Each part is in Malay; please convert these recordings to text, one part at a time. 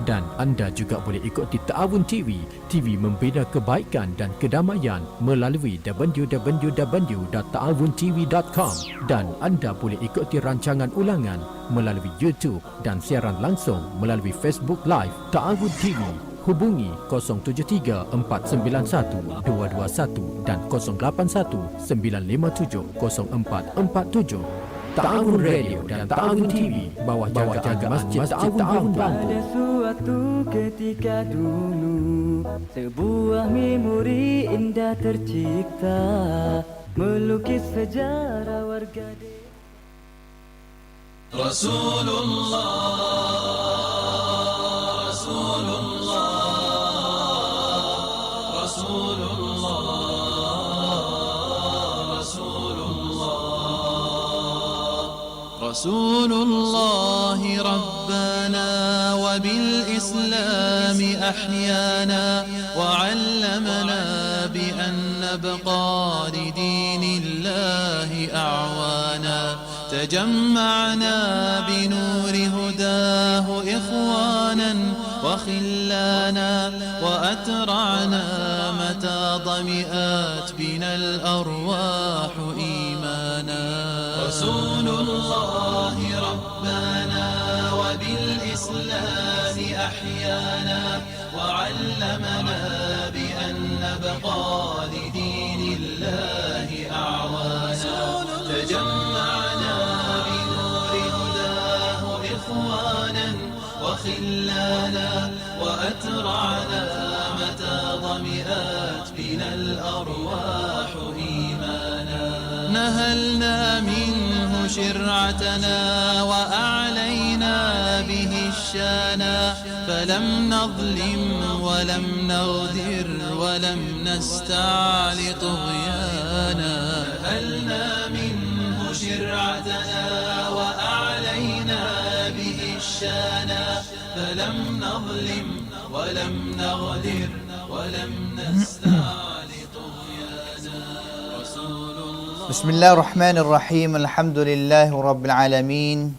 Dan anda juga boleh ikuti Ta'awun TV, TV membina kebaikan dan kedamaian melalui www.ta'awuntv.com, dan anda boleh ikuti rancangan ulangan melalui YouTube dan siaran langsung melalui Facebook Live Ta'awun TV. Hubungi 073 491 221 dan 081 957 0447. Ta'awun Radio dan Ta'awun TV, bawah jagaan Masjid Ta'awun Bangkok. Pada suatu ketika dulu, sebuah memori indah tercipta, melukis sejarah warga Rasulullah, Rasulullah, Rasulullah, Rasulullah, Rasulullah Rabbana wa bil Islam ahyana wa 'allamana bi an nabqa li dinillahi a'wana. تجمعنا بنور هداه إخوانا وخلانا وأترعنا متى ضمئات بنا الأرواح إيمانا. رسول الله ربنا وبالإسلام أحيانا وعلمنا بأن نبقى لدين الله أعوانا. تجمعنا وخلانا وأترعنا متى ضمئات بنا الأرواح إيمانا. نهلنا منه شرعتنا وأعلينا به الشانا، فلم نظلم ولم نغدر ولم نستعل طغيانا. نهلنا منه شرعتنا وأعلينا به الشانا، فلم نظلم ولم نغدر ولم نستعل طغيانا. رسول الله. بسم الله الرحمن الرحيم. الحمد لله رب العالمين،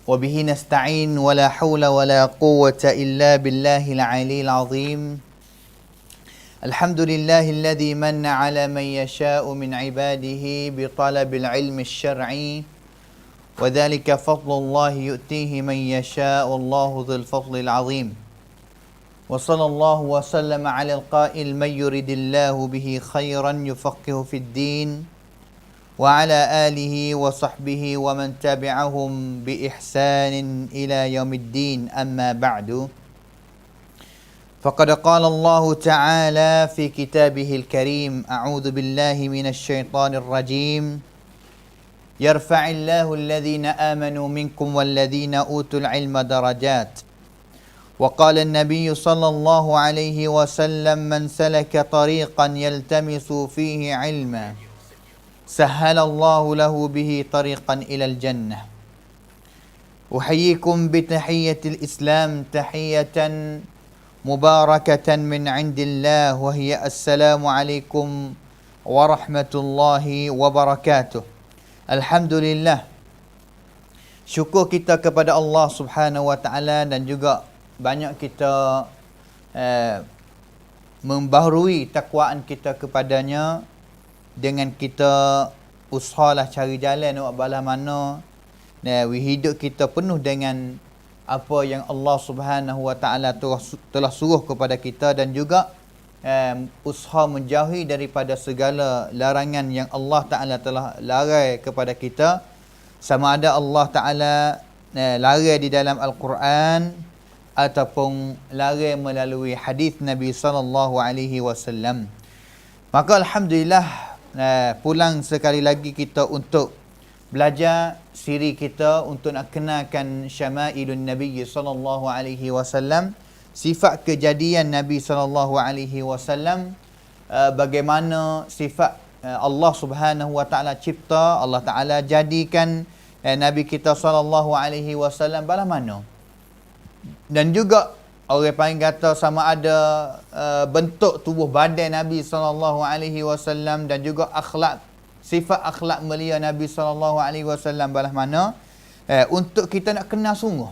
وبه نستعين، ولا حول ولا قوة إلا بالله العلي العظيم. الحمد لله الذي من على من يشاء من عباده بطلب العلم الشرعي، وذلك فضل الله يؤتيه من يشاء، والله ذو الفضل العظيم. وصلى الله وسلم على القائل: من يرد الله به خيرا يفقه في الدين، وعلى آله وصحبه ومن تبعهم بإحسان إلى يوم الدين. أما بعد، فقد قال الله تعالى في كتابه الكريم: أعوذ بالله من الشيطان الرجيم، يرفع الله الذين آمنوا منكم والذين أوتوا العلم درجات. وقال النبي صلى الله عليه وسلم: من سلك طريقا يلتمس فيه علما سهل الله له به طريقا إلى الجنة. أحييكم بتحية الإسلام، تحية مباركة من عند الله، وهي السلام عليكم ورحمة الله وبركاته. Alhamdulillah, syukur kita kepada Allah Subhanahu wa taala, dan juga banyak kita membaharui takwaan kita kepadanya dengan kita usahalah cari jalan nak balas mana hidup kita penuh dengan apa yang Allah Subhanahu wa taala telah suruh kepada kita, dan juga usaha menjauhi daripada segala larangan yang Allah Ta'ala telah larai kepada kita, sama ada Allah Ta'ala larai di dalam Al-Quran ataupun larai melalui hadis Nabi SAW. Maka Alhamdulillah, pulang sekali lagi kita untuk belajar siri kita untuk nak kenalkan Syama'ilun Nabi SAW, sifat kejadian Nabi SAW, bagaimana sifat Allah Subhanahu wa taala cipta, Allah Taala jadikan Nabi kita SAW balas mana. Dan juga orang panggil kata sama ada bentuk tubuh badan Nabi SAW dan juga akhlak, sifat akhlak mulia Nabi SAW balas mana, untuk kita nak kenal sungguh.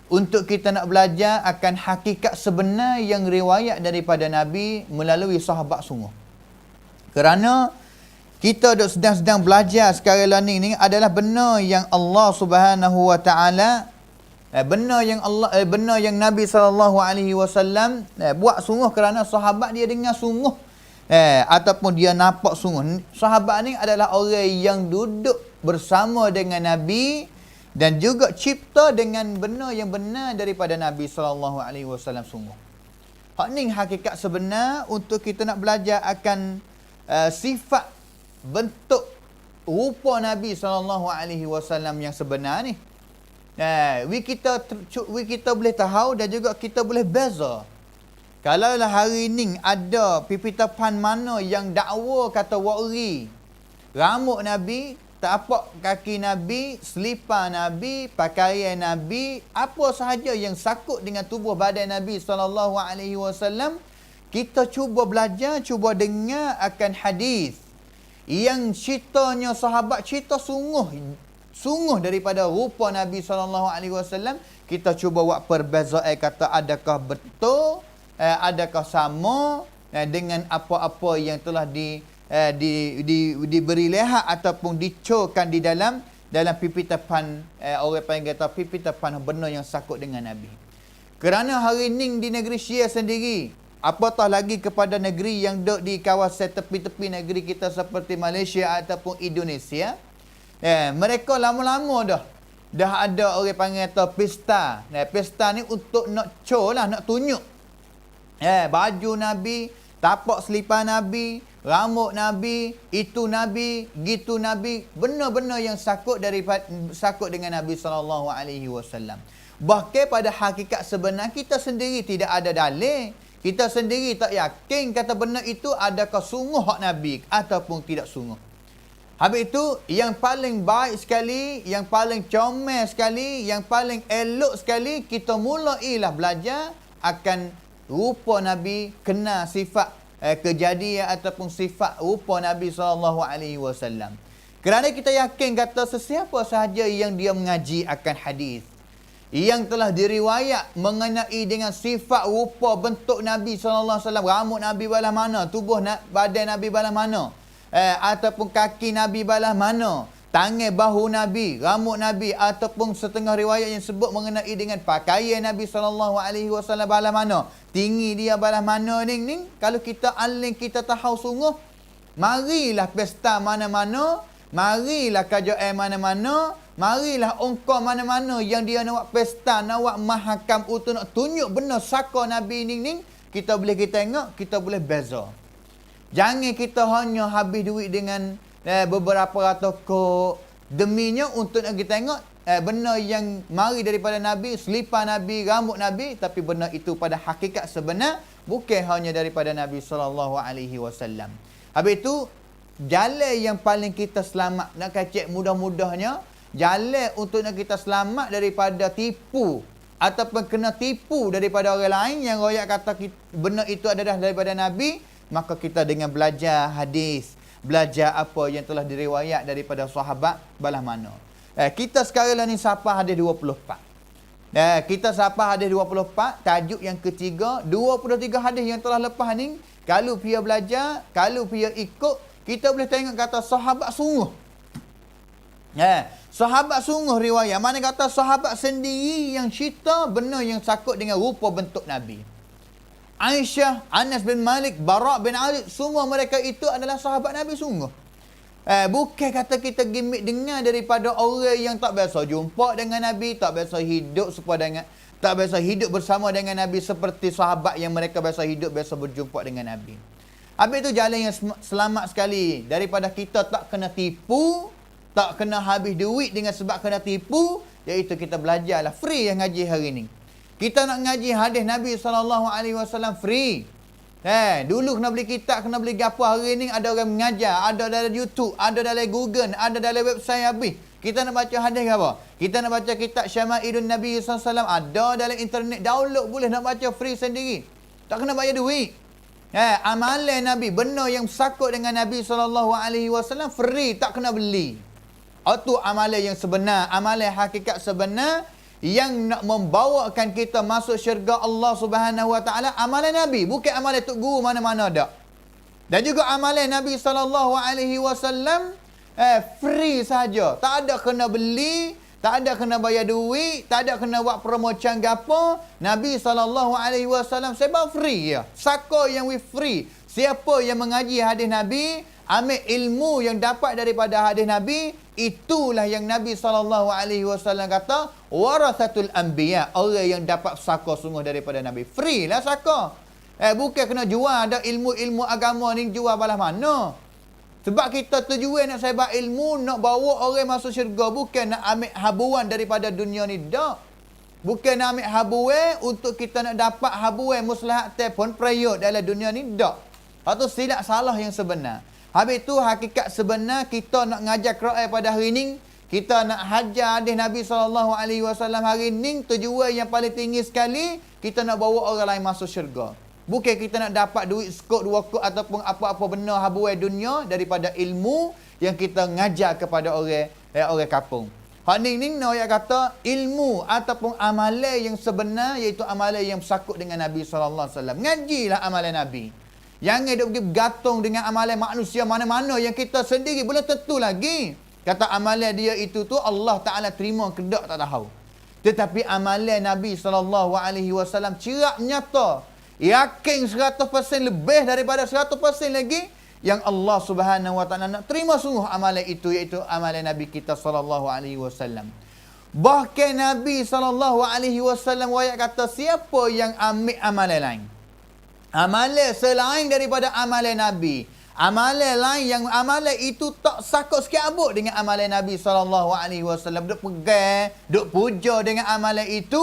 untuk kita nak belajar akan hakikat sebenar yang riwayat daripada Nabi melalui sahabat sungguh. Kerana kita duk sedang belajar sekarang ni adalah benar yang Allah Subhanahu wa taala benar yang Nabi SAW buat sungguh kerana sahabat dia dengar sungguh ataupun dia nampak sungguh. Sahabat ni adalah orang yang duduk bersama dengan Nabi dan juga cipta dengan benar yang benar daripada Nabi SAW sungguh. Hak ni hakikat sebenar untuk kita nak belajar akan sifat bentuk rupa Nabi SAW yang sebenar ni. Kita boleh tahu dan juga kita boleh beza. Kalaulah hari ni ada pipitapan mana yang dakwa kata wari rambut Nabi, tapak kaki Nabi, selipar Nabi, pakaian Nabi, apa sahaja yang sakut dengan tubuh badan Nabi SAW, kita cuba belajar, cuba dengar akan hadis yang ceritanya sahabat cerita sungguh daripada rupa Nabi SAW. Kita cuba buat perbezaan, kata adakah betul, adakah sama dengan apa-apa yang telah diberi lihat ataupun dicokan di dalam pipitapan, orang panggil kata pipitapan benar yang sakut dengan Nabi. Kerana hari ni di negeri Syiah sendiri, apatah lagi kepada negeri yang duduk di kawasan tepi-tepi negeri kita seperti Malaysia ataupun Indonesia, mereka lama-lama dah ada orang panggil kata pesta. Pesta ni untuk nak show lah, nak tunjuk baju Nabi, tapak selipar Nabi, rambut Nabi, itu Nabi, gitu Nabi, benar-benar yang sakut dengan Nabi SAW. Bahkan pada hakikat sebenar kita sendiri tidak ada dalil. Kita sendiri tak yakin kata benar itu adakah sungguh hak Nabi ataupun tidak sungguh. Habis itu, yang paling baik sekali, yang paling comel sekali, yang paling elok sekali, kita mulailah belajar akan rupa Nabi, kena sifat kejadian ataupun sifat rupa Nabi SAW. Kerana kita yakin kata sesiapa sahaja yang dia mengaji akan hadis yang telah diriwayat mengenai dengan sifat rupa bentuk Nabi SAW, rambut Nabi balah mana, tubuh badan Nabi balah mana, ataupun kaki Nabi balah mana, tangan bahu Nabi, rambut Nabi, ataupun setengah riwayat yang sebut mengenai dengan pakaian Nabi SAW balah mana, tinggi dia balah mana ni. Kalau kita alim, kita tahu sungguh, marilah pesta mana-mana, marilah kajian mana-mana, marilah ongkar mana-mana yang dia nak buat pesta, nak buat mahakam untuk nak tunjuk benar saka Nabi ni, kita boleh kita tengok, kita boleh beza. Jangan kita hanya habis duit dengan beberapa ratus kok deminya untuk nak kita tengok benar yang mari daripada Nabi, selipar Nabi, rambut Nabi, tapi benar itu pada hakikat sebenar bukan hanya daripada Nabi SAW. Habis itu, jalan yang paling kita selamat, nak kacik mudah-mudahnya, jalan untuk nak kita selamat daripada tipu ataupun kena tipu daripada orang lain yang royak kata benar itu adalah daripada Nabi, maka kita dengan belajar hadis, belajar apa yang telah diriwayat daripada sahabat balah mana. Kita sekarang ni sapa hadis 24. Kita sapa hadis 24, tajuk yang ketiga, 23 hadis yang telah lepas ni, kalau pia belajar, kalau pia ikut, kita boleh tengok kata sahabat sungguh. Sahabat sungguh riwayat. Mana kata sahabat sendiri yang cerita benar yang sakut dengan rupa bentuk Nabi. Aisyah, Anas bin Malik, Bara' bin Azib, semua mereka itu adalah sahabat Nabi sungguh. Bukan kata kita gimmick dengar daripada orang yang tak biasa jumpa dengan Nabi, tak biasa hidup tak biasa hidup bersama dengan Nabi seperti sahabat yang mereka biasa hidup, biasa berjumpa dengan Nabi. Habis itu jalan yang selamat sekali daripada kita tak kena tipu, tak kena habis duit dengan sebab kena tipu, iaitu kita belajarlah free yang ngaji hari ni. Kita nak ngaji hadis Nabi SAW free. Dulu kena beli kitab, kena beli gapo, hari ni ada orang mengajar, ada dalam YouTube, ada dalam Google, ada dalam website habis. Kita nak baca hadis apa? Kita nak baca kitab Syama'ilun Nabi SAW, ada dalam internet, download boleh, nak baca free sendiri. Tak kena bayar duit. Amalan Nabi, benar yang sakut dengan Nabi SAW free, tak kena beli. Itu amalan yang sebenar, amalan hakikat sebenar yang nak membawakan kita masuk syurga Allah Subhanahu Wa Taala, amalan Nabi, bukan amalan tok guru mana-mana dak. Dan juga amalan Nabi SAW free saja. Tak ada kena beli, tak ada kena bayar duit, tak ada kena buat promotion gapo. Nabi SAW sebab free ya. Siapa yang we free? Siapa yang mengaji hadis Nabi, ambil ilmu yang dapat daripada hadis Nabi, itulah yang Nabi SAW kata warasatul anbiya, orang yang dapat saka sungguh daripada Nabi. Free lah saka. Bukan kena jual ada ilmu-ilmu agama ni jual balas mana. Sebab kita tujuan nak sebar ilmu, nak bawa orang masuk syurga, bukan nak ambil habuan daripada dunia ni dak. Bukan nak ambil habuan untuk kita nak dapat habuan maslahat pun period dalam dunia ni dak. Atau silap salah yang sebenar. Habis tu hakikat sebenar kita nak ngajar Quran pada hari ni, kita nak hajar hadis Nabi SAW hari ni, tujuan yang paling tinggi sekali, kita nak bawa orang lain masuk syurga. Bukan kita nak dapat duit sekot dua kok ataupun apa-apa benda habuai dunia daripada ilmu yang kita ngajar kepada orang kampung. Hak ni nak kata ilmu ataupun amalan yang sebenar, iaitu amalan yang bersangkut dengan Nabi SAW. Ngajilah amalan Nabi. Jangan duk pergi bergantung dengan amalan manusia mana-mana yang kita sendiri belum tentu lagi. Kata amalan dia itu tu Allah Ta'ala terima ke tak tahu. Tetapi amalan Nabi SAW cerak nyata. Yakin 100% lebih daripada 100% lagi yang Allah Subhanahu Wa Ta'ala nak terima sungguh amalan itu, iaitu amalan Nabi kita SAW. Bahkan Nabi SAW ayat kata siapa yang ambil amalan lain, amalan selain daripada amalan Nabi, amalan lain yang amalan itu tak sakut sikit abut dengan amalan Nabi SAW, duk pegang, duk puja dengan amalan itu,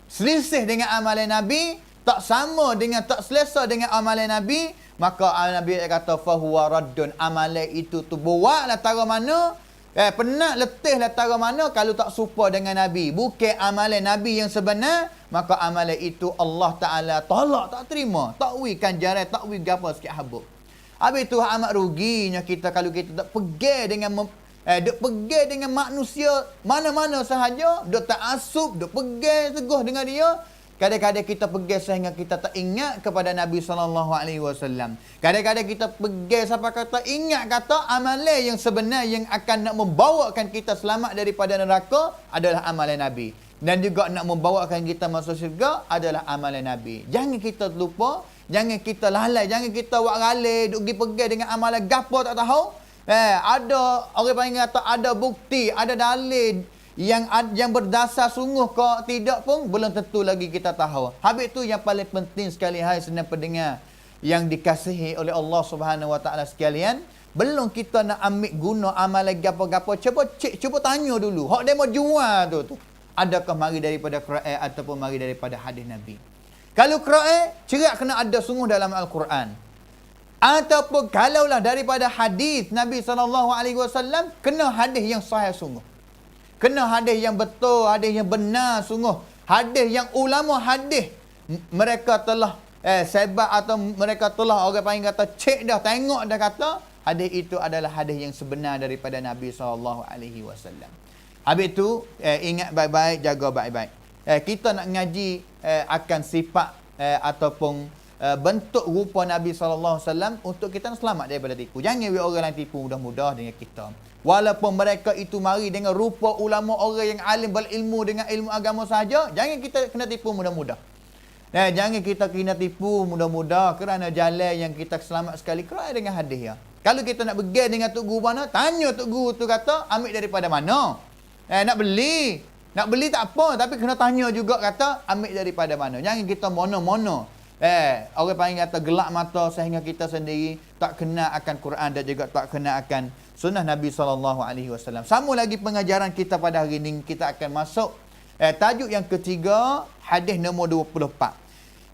selisih dengan amalan Nabi, tak sama dengan, tak selesa dengan amalan Nabi, maka Nabi kata fahuwa raddun, amalan itu tu buatlah tara mana, penat letihlah tara mana kalau tak serupa dengan Nabi, bukan amalan Nabi yang sebenar, maka amalan itu Allah Ta'ala tolak, tak terima, tak wikan jarai, tak wi gapo sikit habuk. Habis tu amat ruginya kita kalau kita tak pegang dengan duk pegang dengan manusia mana-mana sahaja, duk ta'assub, duk pegang teguh dengan dia. Kadang-kadang kita pegang sehingga kita tak ingat kepada Nabi SAW. Kadang-kadang kita pegang sampai kata ingat kata amalan yang sebenar yang akan nak membawakan kita selamat daripada neraka adalah amalan Nabi. Dan juga nak membawakan kita masuk syurga adalah amalan Nabi. Jangan kita lupa, jangan kita lalai, jangan kita buat ralai, duk pergi pegang dengan amalan gapo tak tahu. Ada orang panggil kata ada bukti, ada dalil yang berdasar sungguh ke tidak pun belum tentu lagi kita tahu. Habis tu yang paling penting sekali, hai senang pendengar yang dikasihi oleh Allah Subhanahu Wa Taala sekalian, belum kita nak ambil guna amalan gapo-gapo, cuba tanya dulu hak demo jual tu adakah mari daripada Quran ataupun mari daripada hadis Nabi. Kalau Quran cerak kena ada sungguh dalam Al-Quran, ataupun kalaulah daripada hadis Nabi SAW, kena hadis yang sahih sungguh. Kena hadis yang betul, hadis yang benar sungguh. Hadis yang ulama hadis mereka telah sebab atau mereka telah orang panggil kata cek dah, tengok dah kata hadis itu adalah hadis yang sebenar daripada Nabi SAW. Habis tu ingat baik-baik, jaga baik-baik. Kita nak ngaji akan sifat ataupun bentuk rupa Nabi SAW untuk kita nak selamat daripada tipu. Jangan orang lain tipu mudah-mudah dengan kita. Walaupun mereka itu mari dengan rupa ulama orang yang alim berilmu dengan ilmu agama sahaja, jangan kita kena tipu mudah-mudah. Jangan kita kena tipu mudah-mudah kerana jalan yang kita selamat sekali kerana dengan hadis ya. Kalau kita nak pergi dengan tok guru mana, tanya tok guru tu kata ambil daripada mana. Nak beli tak apa, tapi kena tanya juga kata ambil daripada mana. Jangan kita mono-mono. Orang panggil kata gelak mata sehingga kita sendiri tak kena akan Quran dan juga tak kena akan sunnah Nabi SAW. Sama lagi pengajaran kita pada hari ini, kita akan masuk tajuk yang ketiga, hadis nombor 24.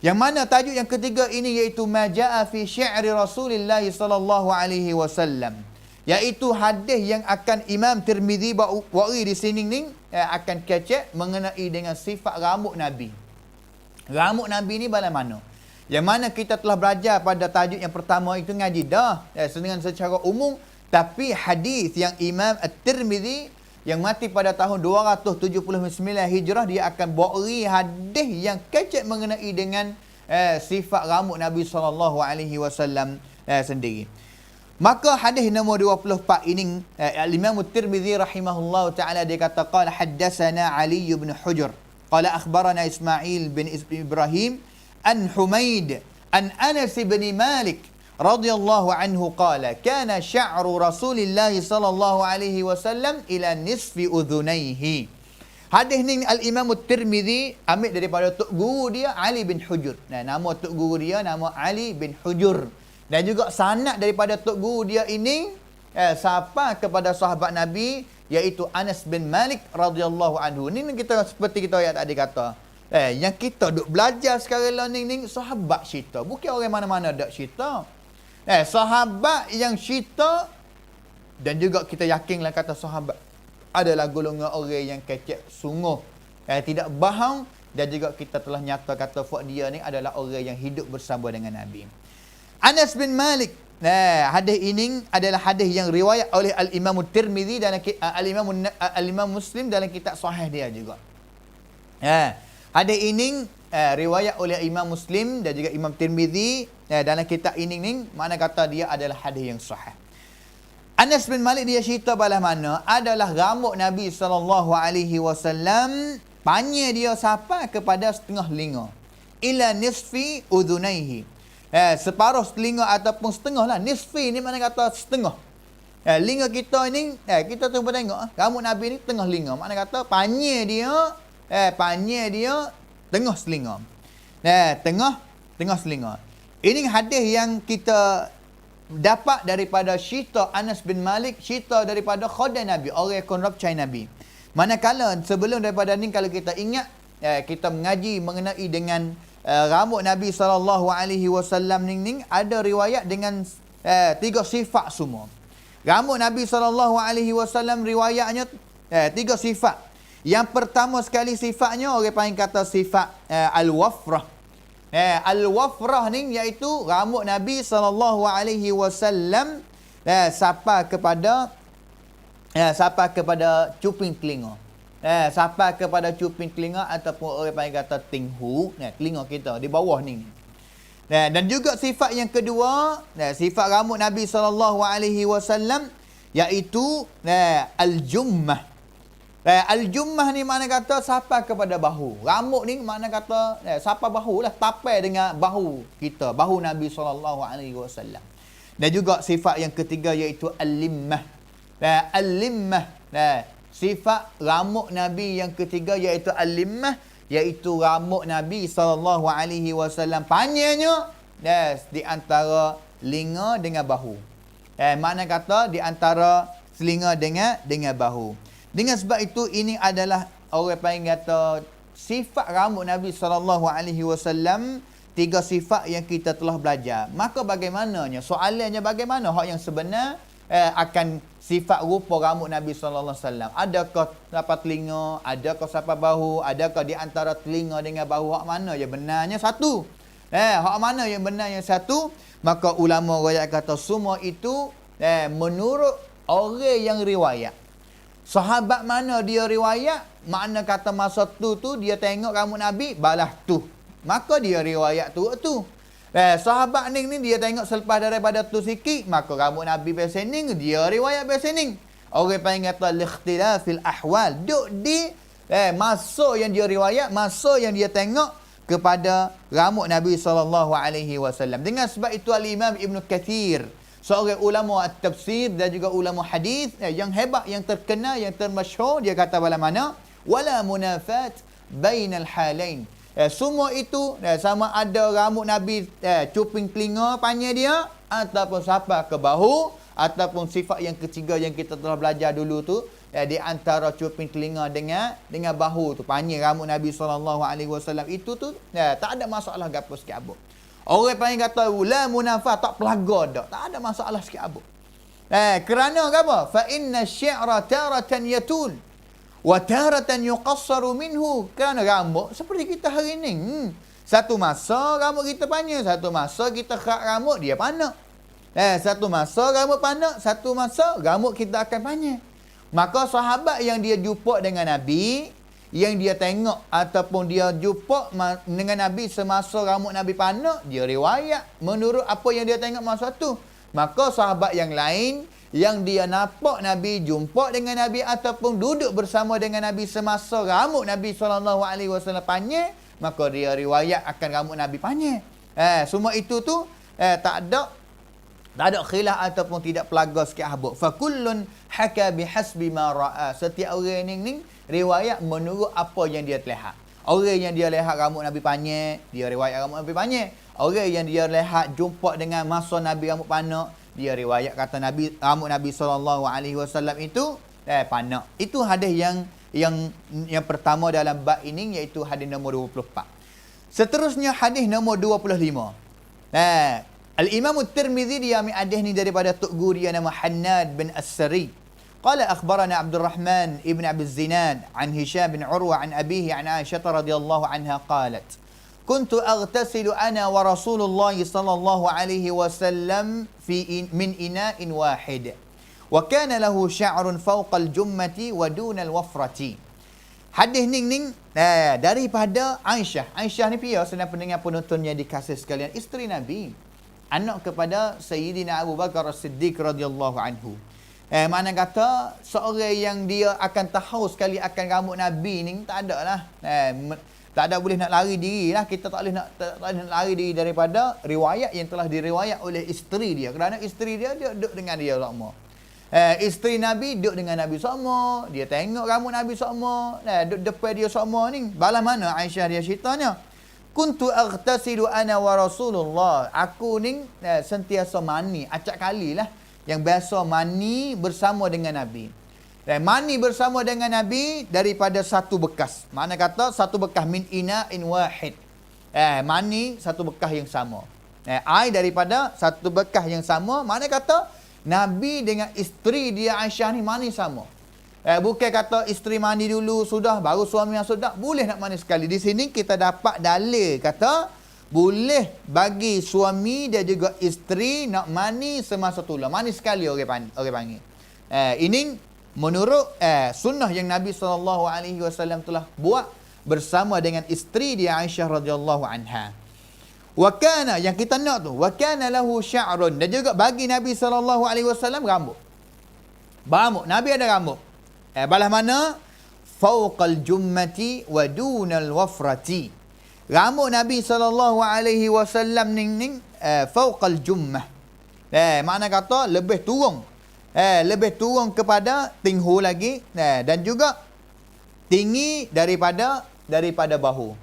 Yang mana tajuk yang ketiga ini iaitu maja'a fi syi'ri Rasulillah SAW. Iaitu hadis yang akan Imam Tirmizi bawahi di sini ni akan kecek mengenai dengan sifat rambut Nabi. Rambut Nabi ni bagaimana? Yang mana kita telah belajar pada tajuk yang pertama itu ngaji dah dengan secara umum, tapi hadis yang Imam At-Tirmizi yang mati pada tahun 279 Hijrah, dia akan bawa hadis yang kecek mengenai dengan sifat rambut Nabi SAW sendiri. Maka hadis nombor 24 ini Al-Imam Tirmizi rahimahullah taala dia kata qala haddatsana Ali bin Hujr qala akhbarana Ismail bin Ibrahim an Humaid an Anas bin Malik radhiyallahu anhu qala kana sya'ru Rasulillah sallallahu alaihi wasallam ila nisfi udhunaihi. Hadis ni Al-Imam Tirmizi ambil daripada tok guru dia Ali bin Hujr. Nama tok guru dia nama Ali bin Hujr. Dan juga sanad daripada tok guru dia ini siapa kepada sahabat Nabi iaitu Anas bin Malik radhiyallahu anhu. Ni kita seperti kita ayat tadi kata. Yang kita duk belajar sekarang ni sahabat cerita, bukan orang mana-mana dak cerita. Sahabat yang cerita, dan juga kita yakinlah kata sahabat adalah golongan orang yang kecek sungguh, tidak bohong, dan juga kita telah nyata kata fak dia ni adalah orang yang hidup bersama dengan Nabi. Anas bin Malik. Hadis ini adalah hadis yang riwayat oleh Al-Imam Tirmizi dan Al-Imam Muslim dalam kitab sahih dia juga. Hadis ini riwayat oleh Imam Muslim dan juga Imam Tirmizi dalam kitab ini mana kata dia adalah hadis yang sahih. Anas bin Malik dia cerita balas mana adalah rambut Nabi SAW panjang dia sampai kepada setengah telinga. Ila nisfi udhunaihi. Separuh telinga ataupun setengah lah. Nisfi ni mana kata setengah. Linga kita ni, kita tengok tengok. Rambut Nabi ni tengah linga. Mana kata panjang dia tengah selinga. Tengah selinga. Ini hadis yang kita dapat daripada cerita Anas bin Malik, cerita daripada khodam Nabi, orang yang konrapcai Nabi. Manakala sebelum daripada ni kalau kita ingat, kita mengaji mengenai dengan rambut Nabi SAW ni ada riwayat dengan 3 sifat semua. Rambut Nabi SAW riwayatnya 3 sifat. Yang pertama sekali sifatnya orang panggil kata sifat al-wafrah. Al-wafrah ni iaitu rambut Nabi SAW sampai kepada cuping telinga. Sampai kepada cuping telinga ataupun orang panggil kata tinghu, telinga kita di bawah ni. Dan juga sifat yang kedua, sifat rambut Nabi SAW iaitu al-jummah. Al-jummah ni makna kata sampai kepada bahu. Rambut ni makna kata sampai bahu lah, tapai dengan bahu kita, bahu Nabi SAW. Dan juga sifat yang ketiga iaitu al-limmah. Al-limmah. Sifat rambut Nabi yang ketiga iaitu al-limmah, iaitu rambut Nabi SAW panjangnya di antara telinga dengan bahu. Makna kata di antara telinga dengan bahu. Dengan sebab itu ini adalah orang panggil kata sifat rambut Nabi SAW, 3 sifat yang kita telah belajar. Maka bagaimananya? Soalannya bagaimana hak yang sebenar akan sifat rupa rambut Nabi SAW? Adakah sampai telinga? Adakah sampai bahu? Adakah di antara telinga dengan bahu? Hak mana yang benarnya satu? Hak mana yang benarnya satu? Maka ulama riwayat kata semua itu menurut orang yang riwayat. Sahabat mana dia riwayat, makna kata masa tu dia tengok rambut Nabi balas tu, maka dia riwayat tu. Sahabat ni dia tengok selepas daripada tu sikit, maka rambut Nabi besening, dia riwayat besening. Orang panggil kata likhtilafil ahwal, duk di masa yang dia riwayat, masa yang dia tengok kepada rambut Nabi SAW. Dengan sebab itu Al-Imam Ibn Kathir, seorang ulama at-tafsir dan juga ulama hadis yang hebat, yang terkenal, yang termasyhur, dia kata bala mana wala munafat bainal halain. Semua itu sama ada rambut Nabi cuping telinga panjang dia ataupun sampai ke bahu, ataupun sifat yang ketiga yang kita telah belajar dulu tu, di antara cuping telinga dengan bahu tu panjang rambut Nabi SAW itu tu, tak ada masalah gapo sikit abuk. Orang panggil kata la munafah, tak pelaga dak, tak ada masalah sikit abuk. Kerana apa? Fa inna syi'ra taratan yatul wa taratan yuqassaru minhu. Kerana rambut seperti kita hari ni, satu masa rambut kita panjang, satu masa kita khak rambut dia panak. Satu masa rambut panak, satu masa rambut kita akan panjang. Maka sahabat yang dia jumpa dengan Nabi, yang dia tengok ataupun dia jumpa dengan Nabi semasa rambut Nabi panak, dia riwayat menurut apa yang dia tengok masa tu. Maka sahabat yang lain yang dia nampak Nabi, jumpa dengan Nabi ataupun duduk bersama dengan Nabi semasa rambut Nabi SAW panjang, maka dia riwayat akan rambut Nabi panjang. Semua itu tu tak ada khilaf ataupun tidak pelaga sikit habuk. Fa kullun haka bihasbi ma ra'a. Setiap orang ni riwayat menurut apa yang dia lihat. Orang yang dia lihat rambut Nabi panjang, dia riwayat rambut Nabi panjang. Orang yang dia lihat jumpa dengan masa Nabi rambut panak, dia riwayat kata Nabi rambut Nabi SAW itu panak. Itu hadis yang pertama dalam bab ini, iaitu hadis nombor 24. Seterusnya hadis nombor 25. Al-Imam At-Tirmidzi dia ambil hadis ni daripada tok guru dia nama Hannad bin As-Sari. Qala akhbarana Abdul Rahman ibn Abi Zinad an Hisham bin Urwa an abihi an Aisyah radhiyallahu anha qalat kuntu aghtasilu ana wa Rasulullah sallallahu alaihi wasallam min ina'in wahid wa kana lahu sya'run fawqa al-jummati wa duna al-wafrati. Hadis ning daripada Aisyah. Aisyah ni pia senang pendengar penonton yang dikasih sekalian, isteri Nabi, anak kepada Sayyidina Abu Bakar As-Siddiq radhiyallahu anhu. Mana kata seorang yang dia akan tahu sekali akan rambut Nabi ni tak ada lah. Tak ada boleh nak lari diri lah. Kita tak boleh nak lari diri daripada riwayat yang telah diriwayat oleh isteri dia. Kerana isteri dia duduk dengan dia lama. Isteri Nabi duduk dengan Nabi sama. Dia tengok rambut Nabi sama. Duduk depan dia sama ni. Balas mana Aisyah dia ceritanya? Kuntu aghtasilu ana wa Rasulullah. Aku ni sentiasa mani, acak kali lah. Yang biasa mani bersama dengan Nabi. Dan mani bersama dengan Nabi daripada satu bekas. Mana kata satu bekas min ina'in wahid. Mani satu bekas yang sama. Air daripada satu bekas yang sama. Mana kata Nabi dengan isteri dia Aisyah ni mani sama. Bukan kata isteri mandi dulu sudah baru suami yang sudah. Boleh nak mandi sekali. Di sini kita dapat dalil kata boleh bagi suami dan juga isteri nak mandi semasa tulah. Mandi sekali orang panggil. Ini menurut sunnah yang Nabi SAW telah buat bersama dengan isteri dia Aisyah radhiyallahu anha. Wa kana, yang kita nak tu, wa kana lahu sya'run, dan juga bagi Nabi SAW rambut. Nabi ada rambut. Balas mana? Fawqal jummati wa dunal wafrati. Rambut Nabi SAW ni fawqal jummah. Makna kata lebih turun. Lebih turun kepada tinghu lagi. Dan juga tinggi daripada bahu.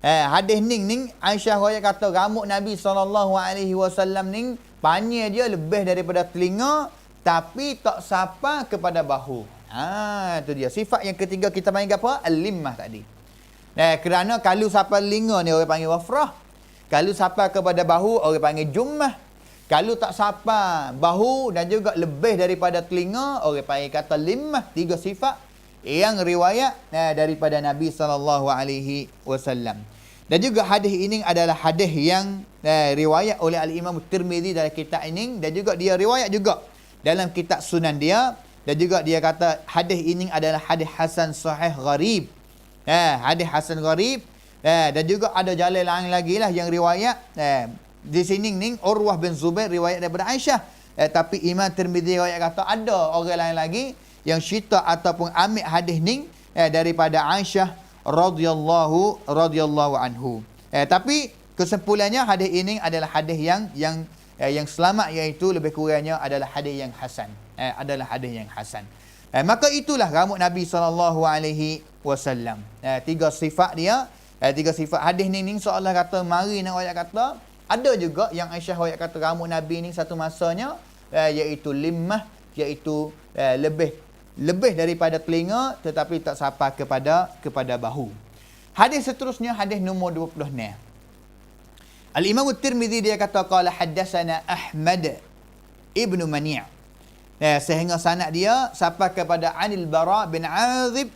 Hadis ni Aisyah raya kata rambut Nabi SAW ni panjang dia lebih daripada telinga, tapi tak sampai kepada bahu. Itu dia. Sifat yang ketiga kita panggil apa? Al-limmah tadi. Kerana kalau sampai telinga ni orang panggil wafrah. Kalau sampai kepada bahu orang panggil jummah. Kalau tak sampai bahu dan juga lebih daripada telinga orang panggil kata limmah. Tiga sifat yang riwayat daripada Nabi SAW. Dan juga hadis ini adalah hadis yang riwayat oleh Al-Imam Tirmidzi dalam kitab ini, dan juga dia riwayat juga dalam kitab Sunan dia, dan juga dia kata hadis ini adalah hadis hasan sahih gharib. Hadis hasan gharib. Dan juga ada jalan lain lagi lah yang riwayat. Di sini ni Urwah bin Zubair riwayat daripada Aisyah. Tapi Imam Tirmidzi riwayat kata ada orang lain lagi yang syita ataupun ambil hadis ni daripada Aisyah radhiyallahu anhu. Tapi kesimpulannya hadis ini adalah hadis yang selamat, iaitu lebih kurangnya adalah hadis yang hasan. Maka itulah rambut Nabi SAW. Tiga sifat dia. Tiga sifat hadis ni seolah kata mari nak ayat kata. Ada juga yang Aisyah ayat kata rambut Nabi ni satu masanya iaitu limmah, iaitu lebih daripada telinga tetapi tak sampai kepada bahu. Hadis seterusnya hadis nombor 26. Al-Imam At-Tirmidzi dia kata qala haddatsana Ahmad ibnu Mani'. Sehingga sanad dia sampai kepada Anil Bara bin Azib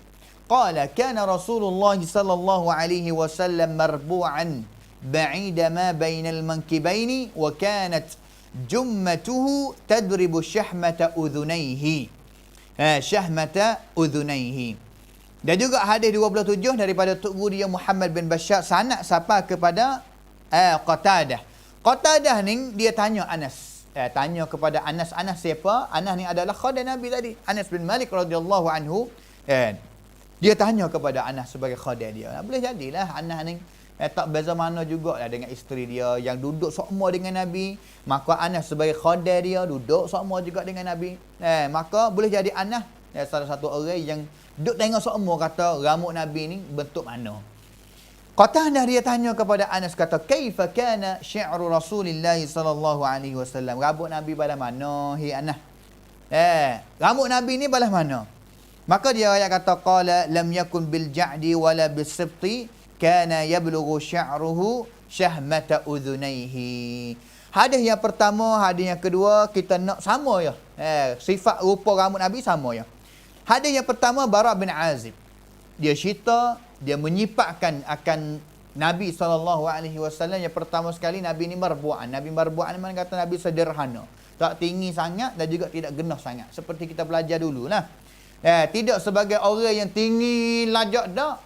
qala kana Rasulullah sallallahu alaihi wasallam marbu'an ba'ida ma bainal mankibaini wa kanat jummatuhu tadribu syahmata udhunaihi. syahmata udhunaihi. Dan juga hadis 27 daripada Tok Guru dia Muhammad bin Bashar sanad sapa kepada Qatadah. Qatadah ni dia tanya Anas. Tanya kepada Anas. Anas siapa? Anas ni adalah khadim Nabi tadi. Anas bin Malik radhiyallahu anhu. Dia tanya kepada Anas sebagai khadim dia. Boleh jadilah Anas ni tak beza mana jugalah dengan isteri dia yang duduk sama dengan Nabi. Maka Anas sebagai khadim dia duduk sama juga dengan Nabi. Maka boleh jadi Anas salah satu orang yang duduk tengok sama kata rambut Nabi ni bentuk mana. Qatadah dia tanya kepada Anas kata kaifa kana syi'ru Rasulillah sallallahu alaihi wasallam. Rambut Nabi bala mana hi Anas? Rambut Nabi ni bala mana? Maka dia ayat kata qala lam yakun bil ja'di wala bis sibti kana yablughu sya'ruhu syahmata udhunaihi. Hadis yang pertama, hadis yang kedua kita nak sama ya. Sifat rupa rambut Nabi sama ya. Hadis yang pertama Bara bin Azib. Dia cerita, dia menyifatkan akan Nabi SAW yang pertama sekali Nabi ni marbu'an. Nabi marbu'an mana kata Nabi sederhana. Tak tinggi sangat dan juga tidak genah sangat. Seperti kita belajar dululah. Tidak sebagai orang yang tinggi lajak dak.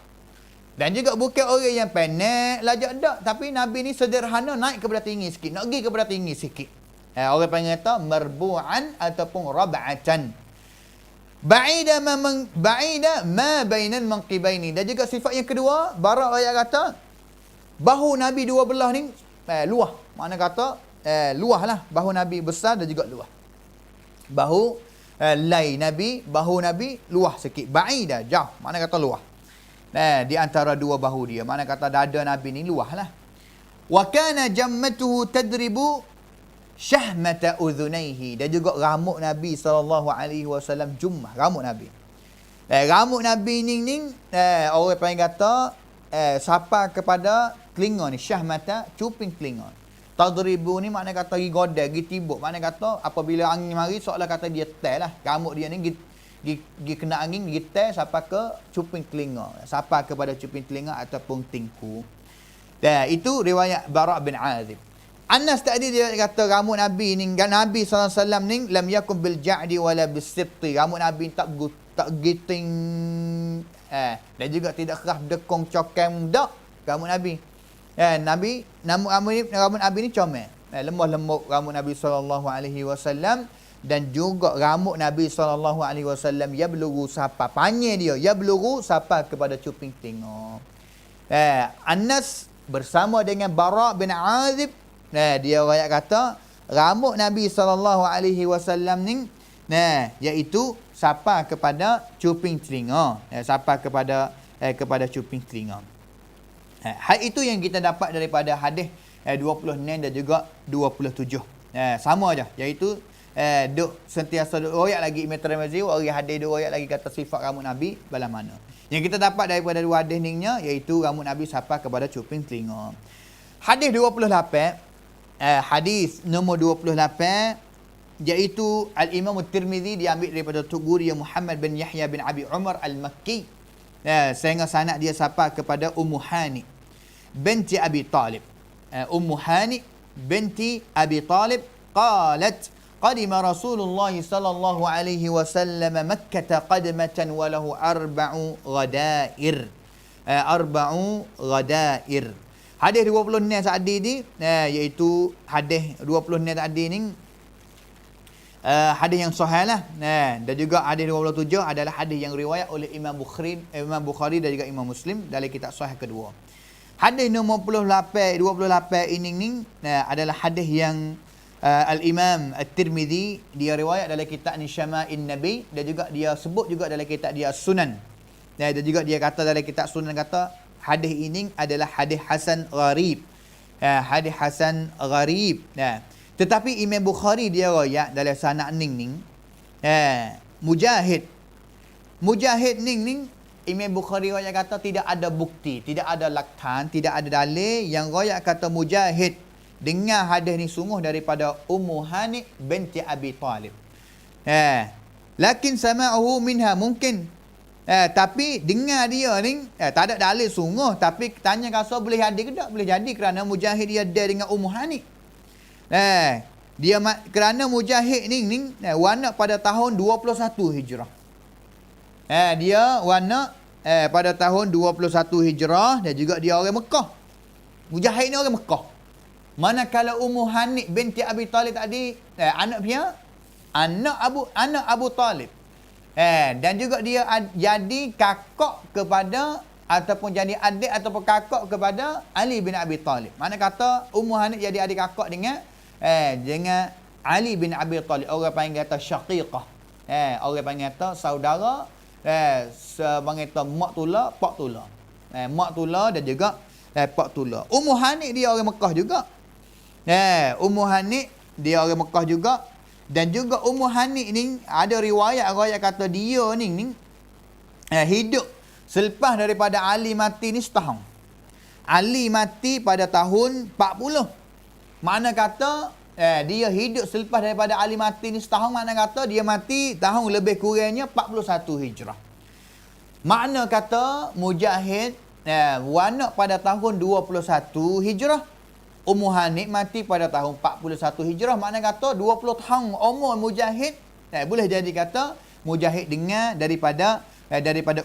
Dan juga bukan orang yang pendek lajak dak. Tapi Nabi ni sederhana naik kepada tinggi sikit. Nak pergi kepada tinggi sikit. Orang panggil kata marbu'an ataupun rab'atan. Ba'ida ma bainal manqibaini. Dan juga sifat yang kedua, Bara ayat kata bahu Nabi dua belah ni luah. Makna kata luah lah. Bahu Nabi besar dan juga luah. Bahu bahu Nabi luah sikit. Ba'ida jauh. Makna kata luah. Di antara dua bahu dia. Makna kata dada Nabi ni luah lah. Wa kana jammatuhu tadribu syahmata udhunaihi. Dan juga rambut Nabi SAW jummah. Rambut Nabi. Rambut Nabi ni orang panggil kata sapa kepada telinga ni. Syahmata, cuping telinga. Tadribu ni makna kata pergi godai, pergi tibuk. Makna kata apabila angin mari seolah kata dia tel lah. Rambut dia ni pergi kena angin, pergi tel sapa ke cuping telinga. Sapa kepada cuping telinga ataupun tingku. Itu riwayat Bara bin Azib. Anas tadi dia kata rambut Nabi ni, Nabi SAW ni lam yakun bil ja'di wala bis sibti. Rambut Nabi tak giting dan juga tidak keras dekong cokeng dak rambut Nabi. Rambut Nabi ni comel. Lemah-lemuk rambut Nabi SAW dan juga rambut Nabi SAW yablughu sapa panjang dia, yablughu sapa kepada cuping telinga. Anas bersama dengan Bara bin Azib. Dia rakyat kata rambut Nabi SAW ni iaitu sapa kepada cuping telinga. Sapa kepada cuping telinga. Hal itu yang kita dapat daripada hadis 26 dan juga 27. Sama aja, iaitu duk sentiasa duk royak lagi Imam Tirmizi, orang hadis duk royak lagi kata sifat rambut Nabi bala mana. Yang kita dapat daripada dua hadis ni iaitu rambut Nabi sapa kepada cuping telinga. Hadis 28, hadis nombor 28 iaitu Al-Imam Tirmizi diambil daripada Tok Guru yang Muhammad bin Yahya bin Abi Umar Al-Makki. Sehingga sanad dia sapa kepada Ummu Hani binti Abi Talib. Ummu Hani binti Abi Talib qalat qadima Rasulullah sallallahu alaihi wasallam Makkah qadmatan wa lahu arba'u ghadair. Hadis 26 tadi ni iaitu hadis 26 tadi ni hadis yang sahih lah. Dan juga hadis 27 adalah hadis yang riwayat oleh Imam Bukhari dan juga Imam Muslim dalam kitab sahih kedua. Hadis nombor 28 ini adalah hadis yang Al-Imam At-Tirmizi dia riwayat dalam kitab Syama'il Nabi dan juga dia sebut juga dalam kitab dia Sunan. Dan juga dia kata dalam kitab Sunan kata hadis ini adalah hadis hasan gharib. Hadis hasan gharib. Tetapi Imam Bukhari dia riwayat dalam sanad ning Mujahid ning Imam Bukhari riwayat kata tidak ada bukti, tidak ada laktan, tidak ada dalil yang riwayat kata Mujahid dengar hadis ni sungguh daripada Ummu Hani binti Abi Talib. Lakin sama'uhu minha mungkin. Tapi dengar dia ni tak ada dalil sungguh, tapi tanya rasa boleh jadi ke tak? Boleh jadi kerana Mujahid dia ada dengan Ummu Hani. Dia kerana Mujahid ni wanak pada tahun 21 Hijrah. Dia warna pada tahun 21 Hijrah dan juga dia orang Mekah. Mujahid ni orang Mekah. Manakala Ummu Hani binti Abi Talib tadi anak Abu Talib. Dan juga dia jadi kakak kepada ataupun jadi adik ataupun kakak kepada Ali bin Abi Talib. Mana kata Ummu Hani jadi adik kakak dengan Ali bin Abi Talib. Orang panggil kata syaqiqah. Orang panggil kata saudara sebagai kata mak tula, pak tula. Mak tula dan juga pak tula. Ummu Hani dia orang Mekah juga. Ummu Hani dia orang Mekah juga. Dan juga Ummu Hani ni ada riwayat kata dia ni hidup selepas daripada Ali mati ni setahun. Ali mati pada tahun 40. Mana kata dia hidup selepas daripada Ali mati ni setahun, mana kata dia mati tahun lebih kurangnya 41 Hijrah. Makna kata Mujahid wanak pada tahun 21 Hijrah. Ummu Hani mati pada tahun 41 Hijrah. Makna kata 20 tahun umur Mujahid. Boleh jadi kata Mujahid dengar daripada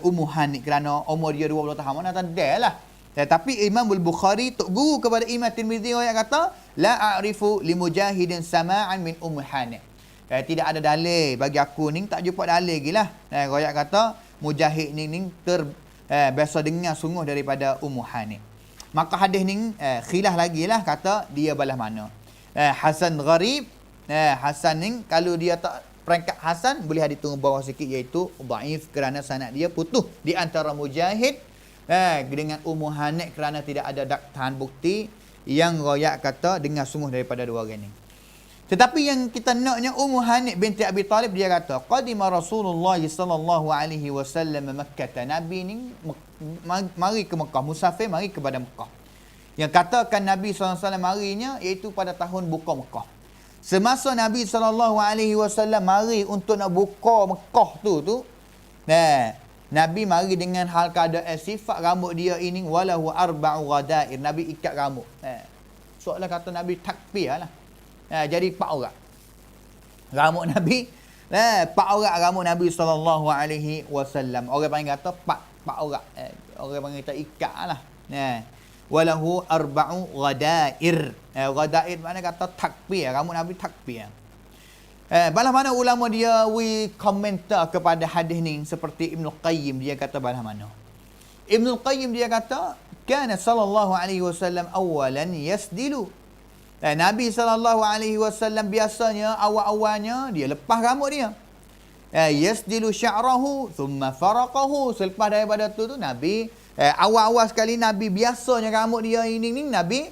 Ummu Hani kerana umur dia 20 tahun. Mana tak ada lah. Tapi Imam Al-Bukhari, tok guru kepada Imam Tirmizi, yang kata la a'rifu li Mujahidin sama'an min Ummu Hani. Tidak ada dalil bagi aku ni, tak jumpa dalil lagi lah. Royak kata Mujahid ni biasa dengar sungguh daripada Ummu Hani. Maka hadis ni khilaf lagi lah kata dia balas mana. Hasan gharib. Hasan ni kalau dia tak peringkat Hasan boleh diturun bawah sikit, iaitu dhaif kerana sanad dia putus di antara Mujahid dengan Ummu Hani kerana tidak ada tahan bukti yang royak kata dengar sungguh daripada dua orang ni. Tetapi yang kita naknya Ummu Hani binti Abi Talib, dia kata qadima Rasulullah sallallahu alaihi wasallam Makkah. Nabi ni mari ke Mekah, musafir mari kepada Mekah. Yang katakan Nabi SAW marinya iaitu pada tahun buka Mekah. Semasa Nabi SAW mari untuk nak buka Mekah tu Nabi mari dengan hal keadaan sifat rambut dia ini walahu arba'u ghadair. Nabi ikat rambut. Soalan kata Nabi takbir lah. Jadi 4 orang. Rambut Nabi 4 orang rambut Nabi SAW. Orang panggil kata 4 orang. Orang panggil kata ikat lah. Walahu arba'u ghadair. Ghadair makna kata takbir. Rambut Nabi takbir. Balah mana ulama dia komentar kepada hadis ni, seperti Ibn Qayyim, dia kata balah mana. Ibn Qayyim dia kata kana sallallahu alaihi wasallam awalan yasdilu. Nabi SAW biasanya awal-awalnya dia lepas rambut dia. Yasdilu sya'rahu thumma faraqahu. Selepas daripada tu Nabi awal-awal sekali Nabi biasanya rambut dia ini Nabi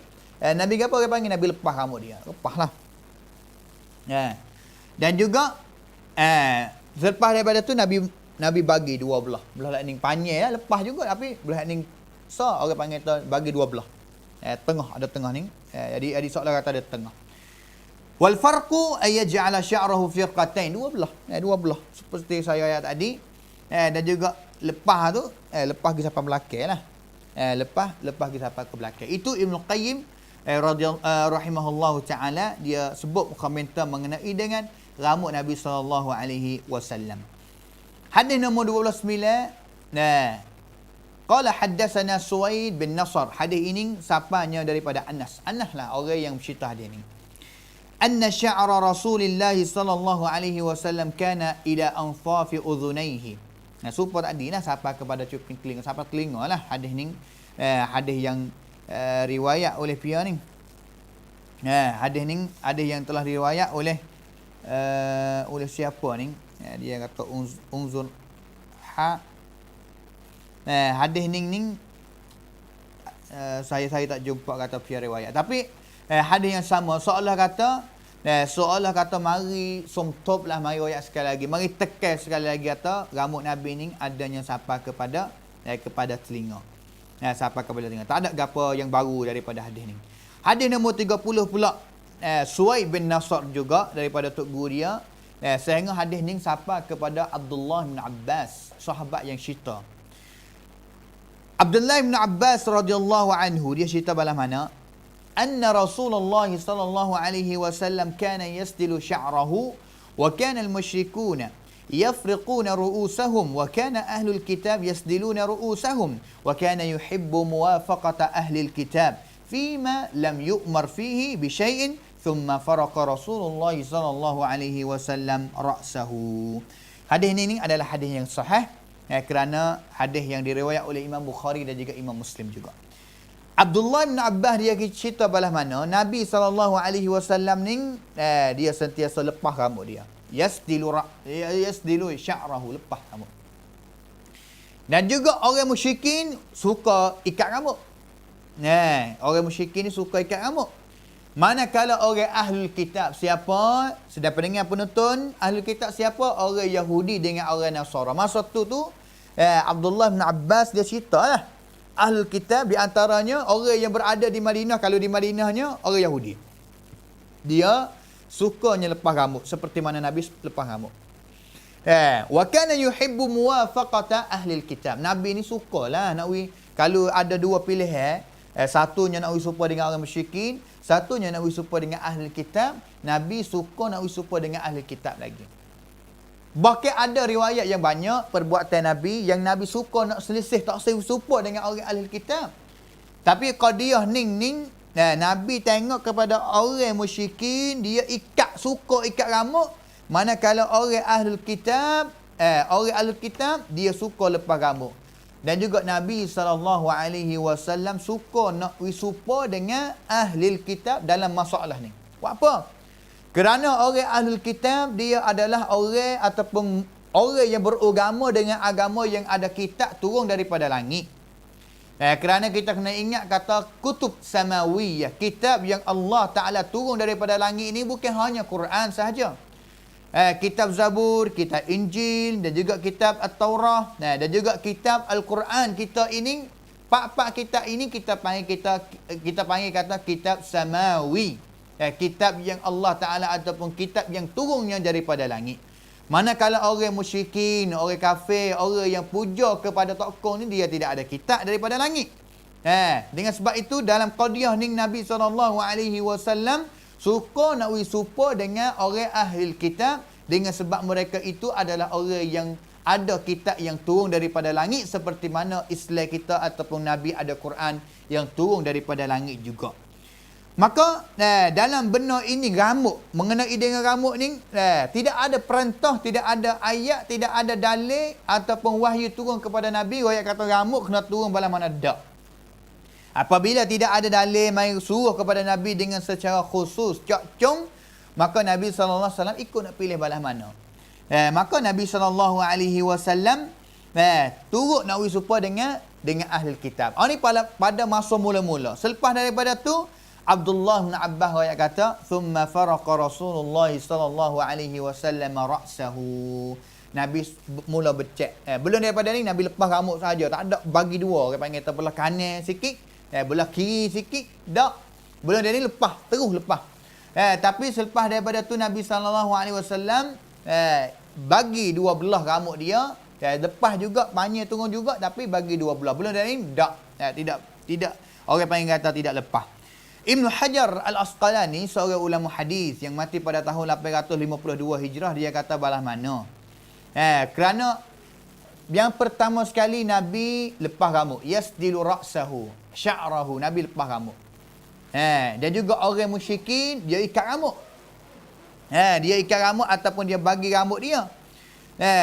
apa orang panggil, Nabi lepas rambut dia. Lepaslah. Dan juga selepas daripada tu Nabi bagi 2 belah. Belah lain panjang lah, lepas juga, tapi belah lain orang panggil tu bagi 2 belah. Tengah, ada tengah ni. Jadi soalan kata ada tengah. Wal farqu ay yaj'ala sya'rahu firqatain. 2 belah. 2 belah. Seperti saya ayat tadi. Dan juga lepas tu lepas pergi sampai belakang lah. Lepas pergi sampai ke belakang. Itu Ibn Qayyim rahimahullahu taala dia sebut komentar mengenai dengan rambut Nabi sallallahu alaihi wasallam. Hadis nombor 29. Qala haddatsana Suwaid bin Nasr. Hadis ini sapanya daripada Anas. Anas lah orang yang bercerita hadis ini. Anna sya'ra Rasulillah sallallahu alaihi wasallam kana ila anfafi udhunaihi. Supaya tadi lah sapa kepada cuping telinga, sapa telinga lah hadis ni. Hadis yang riwayat oleh pia ni. Hadis ni hadis yang telah riwayat oleh siapa ni? Dia kata unzur hadis ni saya tak jumpa kata pihak riwayat, tapi hadis yang sama seolah kata mari somtop lah, mari royak sekali lagi, mari tekan sekali lagi kata rambut Nabi ni adanya sapa kepada telinga. Sapa kepada telinga. Tak ada apa yang baru daripada hadis ni. Hadis nombor 30 pula Suwaid bin Nasr juga daripada tok guru dia, sehingga hadis ni sapa kepada Abdullah bin Abbas, sahabat yang cerita. Abdullah bin Abbas radhiyallahu anhu dia cerita balas mana, anna Rasulullah sallallahu alaihi wasallam kana yasdilu sya'rahu wa kana al-musyrikuna yafriquna ru'usahum wa kana ahlul kitab yasdiluna ru'usahum wa kana yuhibbu muwafaqata ahlil kitab fima lam yu'mar fihi bi syai'in thumma faraqa Rasulullah sallallahu alaihi wasallam ra'sahu. Hadis ini adalah hadis yang sahih kerana hadis yang diriwayat oleh Imam Bukhari dan juga Imam Muslim juga. Abdullah bin Abbas dia cerita balas mana Nabi sallallahu alaihi wasallam ni dia sentiasa lepas rambut dia. Yasdilu sya'rahu, lepas rambut. Dan juga orang musyrikin suka ikat rambut. Orang musyrikin ni suka ikat rambut. Manakala orang ahlul kitab siapa? Sedang pendengar penonton, ahlul kitab siapa? Orang Yahudi dengan orang Nasara. Masa tu Abdullah bin Abbas dia cerita lah. Ahlul kitab di antaranya orang yang berada di Madinah, kalau di Madinahnya orang Yahudi. Dia sukanya lepas rambut seperti mana Nabi lepas rambut. Wa kana yuhibbu muwafaqata ahlil kitab. Nabi ni sukalah kalau ada dua pilihan, satunya nak serupa dengan orang musyrikin, satunya nak serupa dengan ahli kitab. Nabi suka nak serupa dengan ahli kitab lagi. Bahkan ada riwayat yang banyak perbuatan Nabi yang Nabi suka nak selisih, tak serupa dengan orang ahli kitab. Tapi qadiyah ning Nabi tengok kepada orang musyrikin, dia suka ikat rambut. Manakala orang ahli kitab, dia suka lepas rambut. Dan juga Nabi SAW suka nak serupa dengan ahli kitab dalam masalah ni. Buat apa? Kerana orang ahli kitab dia adalah orang ataupun orang yang beragama dengan agama yang ada kitab turun daripada langit. Kerana kita kena ingat kata kutub samawiyah, kitab yang Allah Ta'ala turun daripada langit ini bukan hanya Quran sahaja. Kitab Zabur, kitab Injil dan juga kitab At-Taurah, dan juga kitab Al-Quran kita ini, pak kitab ini kita panggil kata kitab samawi. Kitab yang Allah Ta'ala ataupun kitab yang turunnya daripada langit. Manakala orang musyrikin, orang kafir, orang yang puja kepada tokoh ni, dia tidak ada kitab daripada langit. Dengan sebab itu dalam qadiyah ni Nabi SAW suka nak serupa dengan orang ahli kitab, dengan sebab mereka itu adalah orang yang ada kitab yang turun daripada langit, seperti mana Islam kita ataupun Nabi ada Quran yang turun daripada langit juga. Maka dalam benda ini rambut, mengenai dengan rambut ni tidak ada perintah, tidak ada ayat, tidak ada dalil ataupun wahyu turun kepada Nabi yang kata rambut kena turun bala mana dak. Apabila tidak ada dalil mai suruh kepada Nabi dengan secara khusus cak-cong, maka Nabi SAW ikut nak pilih balas mana. Maka Nabi SAW turut nak serupa dengan ahli kitab. Ini pada masa mula-mula. Selepas daripada tu Abdullah bin Abbas ayat kata, "Thumma faraqa Rasulullah sallallahu alaihi wasallam ra'sahu." Nabi mula becek. Belum daripada ni Nabi lepas rambut saja, tak ada bagi dua. Orang panggil belah kanan sikit, belah kiri sikit, tak. Belum dari ni lepas, terus lepas. Tapi selepas daripada tu Nabi sallallahu alaihi wasallam bagi dua belah rambut dia, lepas juga, panjang turun juga, tapi bagi dua belah. Belum dari ni tak. Tidak. Orang panggil kata tidak lepas. Ibn Hajar Al-Asqalani, seorang ulama hadis yang mati pada tahun 852 Hijrah, dia kata balas mana? Kerana yang pertama sekali Nabi lepas rambut, yasdilu ra'sahu sya'rahu, Nabi lepas rambut. Dan juga orang musyrikin dia ikat rambut. Dia ikat rambut ataupun dia bagi rambut dia.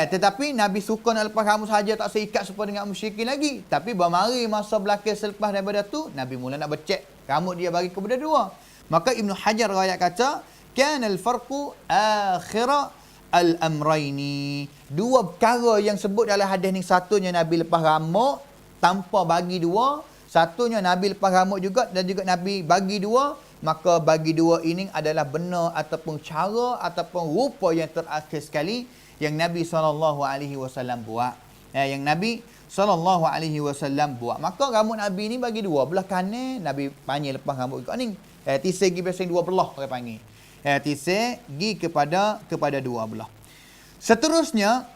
Tetapi Nabi suka nak lepas rambut saja, tak seikat serupa dengan musyrikin lagi. Tapi bermari masa belakang selepas daripada tu, Nabi mula nak becek rambut dia bagi kepada dua. Maka Ibn Hajar riwayat kata, "Kana al-farqu akhira al-amrayni." Dua perkara yang sebut dalam hadis ni, satunya Nabi lepas rambut tanpa bagi dua, satunya Nabi lepas rambut juga dan juga Nabi bagi dua. Maka bagi dua ini adalah benar ataupun cara ataupun rupa yang terakhir sekali yang Nabi SAW buat. Yang Nabi SAW buat. Maka rambut Nabi ni bagi dua. Belah kanan Nabi panggil lepas rambut ikut ni. Tisai gi biasa dua belah orang panggil. Tisai gi kepada dua belah. Seterusnya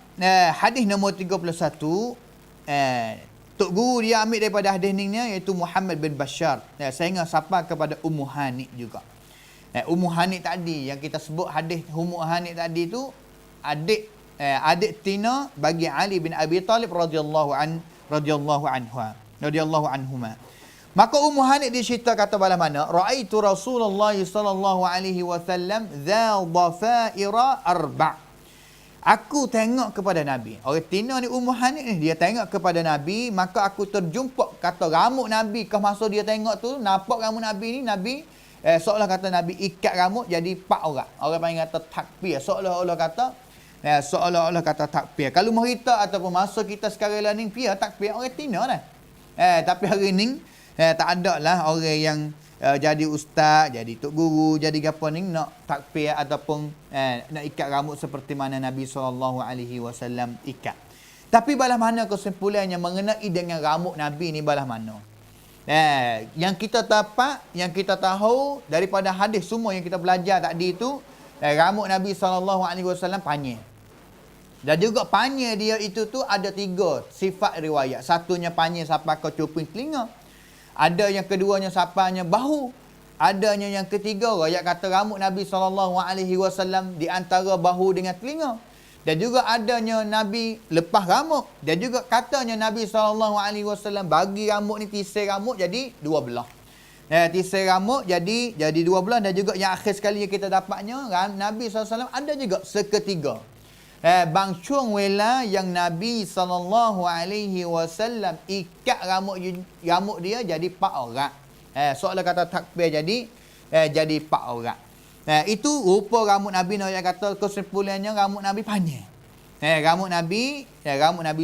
hadis nombor 31, Tok Guru dia ambil daripada hadis ni, iaitu Muhammad bin Bashar. Saya ingat sapa kepada Ummu Hanif juga. Ummu Hanif tadi yang kita sebut hadis Ummu Hanif tadi tu adik adik tina bagi Ali bin Abi Talib radhiyallahu anhuma. Maka Ummu Hani dia cerita kata bala mana, raaitu Rasulullah sallallahu alaihi wasallam dza dhafaira arba'. Aku tengok kepada Nabi. Orang tina ni Ummu Hani ni, dia tengok kepada Nabi, maka aku terjumpa kata rambut Nabi ke masa dia tengok tu, nampak rambut Nabi ni, Nabi seolah kata Nabi ikat rambut jadi 4 orang. Orang panggil kata takbir. Seolah-olah kata takbir. Kalau merita ataupun masa kita sekarang ni pia takbir orang tina dah. Tapi hari ni tak ada lah orang yang jadi ustaz, jadi tok guru, jadi gapo ni nak takbir ataupun nak ikat rambut seperti mana Nabi SAW ikat. Tapi balah mana kesimpulannya mengenai dengan rambut Nabi ni balah mana? Yang kita dapat, yang kita tahu daripada hadis semua yang kita belajar tadi tu, rambut Nabi SAW panjang. Dan juga panjang dia itu tu ada 3 sifat riwayat. Satunya panjang sampai ke cuping telinga. Ada yang keduanya sampainya bahu. Adanya yang ketiga riwayat kata rambut Nabi SAW di antara bahu dengan telinga. Dan juga adanya Nabi lepas rambut. Dan juga katanya Nabi SAW bagi rambut ni tisai rambut jadi 2 belah. Tisai rambut jadi 2 belah. Dan juga yang akhir sekali yang kita dapatnya, Nabi SAW ada juga seketiga. Bangcung wela yang Nabi SAW ikat rambut dia jadi 4 orang. Soalan kata takbir jadi 4 orang. Itu rupa rambut Nabi yang kata kesimpulannya rambut Nabi panjang. Rambut Nabi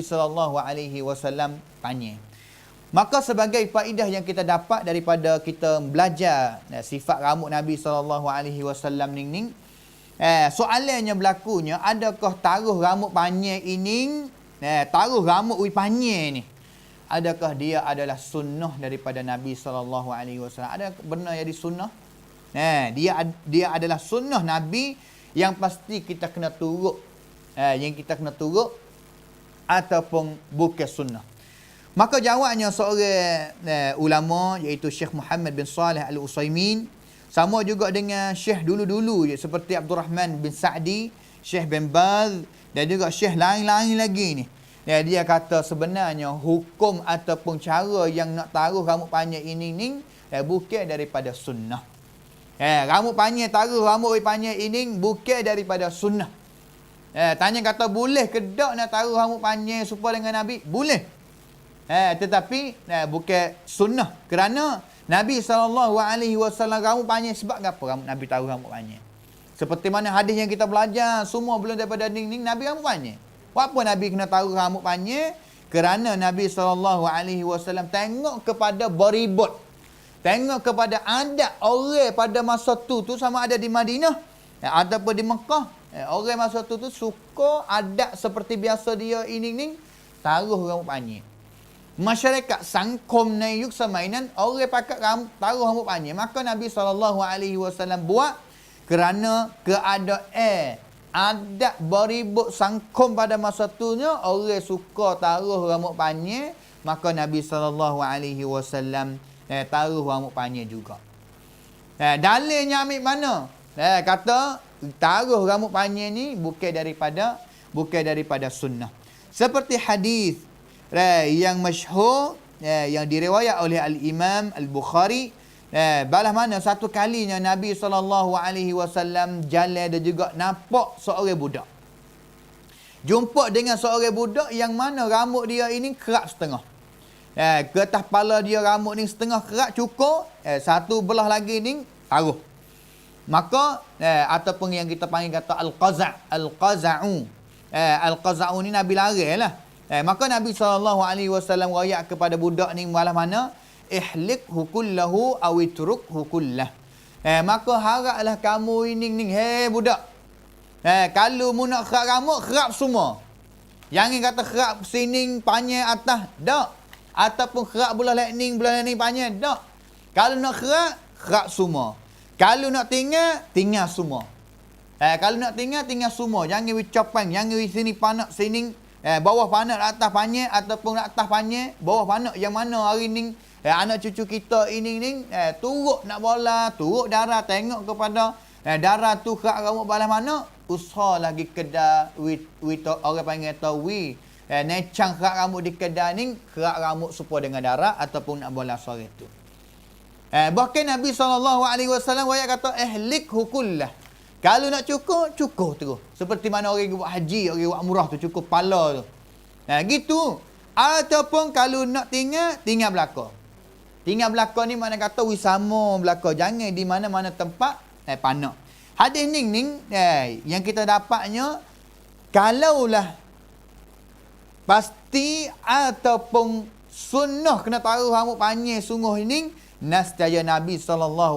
SAW panjang. Maka sebagai faedah yang kita dapat daripada kita belajar sifat rambut Nabi SAW ni, soalannya berlakunya, adakah taruh rambut panjang ini, taruh rambut panjang ni, adakah dia adalah sunnah daripada Nabi SAW? Ada benar jadi sunnah? Dia adalah sunnah Nabi yang pasti kita kena turut. Yang kita kena turut ataupun bukan sunnah. Maka jawabnya seorang ulama iaitu Syekh Muhammad bin Salih Al-Utsaimin, sama juga dengan Syekh dulu-dulu seperti Abdul Rahman bin Sa'di, Syekh bin Baz dan juga Syekh lain-lain lagi ni. Dia kata sebenarnya hukum ataupun cara yang nak taruh rambut panjang ini bukan daripada sunnah. Rambut panjang, taruh rambut panjang ini bukan daripada sunnah. Tanya kata boleh ke tak nak taruh rambut panjang supaya dengan Nabi? Boleh. Tetapi bukan sunnah. Kerana Nabi SAW rambut panjang sebab apa rambut Nabi taruh rambut panjang? Seperti mana hadis yang kita belajar semua belum daripada dinding Nabi rambut panjang. Apa Nabi kena taruh rambut panjang? Kerana Nabi SAW tengok kepada beribut. Tengok kepada adat orang pada masa tu sama ada di Madinah ataupun di Mekah. Orang masa tu suka adat seperti biasa dia ini taruh rambut panjang. Masyarakat sangkom na yuk samainan orang pakat taruh rambut panjang. Maka Nabi SAW buat kerana keadaan adat beribut sangkom pada masa tu nya orang suka taruh rambut panjang, maka Nabi SAW taruh rambut panjang juga. Dalilnya ambil mana? Kata taruh rambut panjang ni bukan daripada sunnah. Seperti hadis yang masyhur yang diriwayat oleh Al-Imam Al-Bukhari, balah mana satu kalinya Nabi SAW jalan dan juga nampak seorang budak. Jumpa dengan seorang budak yang mana rambut dia ini kerak setengah. Ke atas kepala dia rambut ni setengah kerak cukur, satu belah lagi ni taruh. Maka ataupun yang kita panggil kata al-qaza'u. Al-qaza'u ni Nabi lari lah. Maka Nabi SAW rayak kepada budak ni malah mana, ihliqhu kullahu aw itrukhu kullah. Maka haraplah kamu ini hei budak. Kalau mu nak kerap rambut, kerap semua. Jangan kata kerap sini panjang atas, tak. Ataupun kerap belah lightning panjang, tak. Kalau nak kerap semua. Kalau nak tinggal semua. Kalau nak tinggal semua. Jangan wicapang, jangan sini panak, sini bawah panak atas panjang ataupun atas panjang bawah panak. Yang mana hari ni anak cucu kita ini turut nak bola, turut darah, tengok kepada darah tu kerak rambut balas mana, usaha lagi kedai orang panggil tawi necang kerak rambut di kedai ni, kerak rambut supaya dengan darah ataupun nak bola sore tu. Bahkan Nabi SAW kata ihlik hukullah. Kalau nak cukur terus. Seperti mana orang buat haji, orang buat umrah tu cukur kepala tu. Gitu. Ataupun kalau nak tinggal belakang. Tinggal belakang ni mana kata wisama belakang. Jangan di mana-mana tempat panak. Hadis ni yang kita dapatnya, kalaulah pasti ataupun sunnah kena taruh rambut panjang sungguh ini, nascaya Nabi SAW